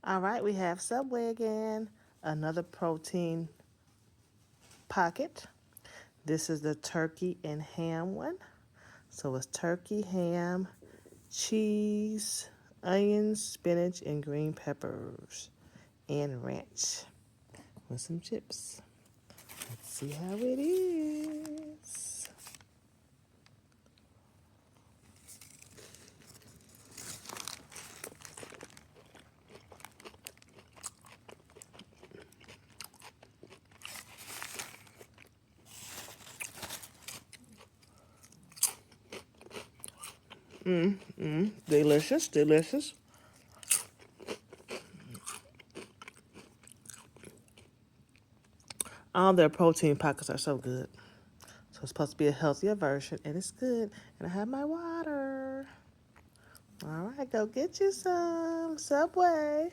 All right, we have Subway again. Another protein pocket. This is the turkey and ham one. So it's turkey, ham, cheese, onions, spinach, and green peppers, and ranch with some chips. Let's see how it is. Delicious, delicious. All their protein pockets are so good. So it's supposed to be a healthier version, and it's good. And I have my water. All right, go get you some Subway.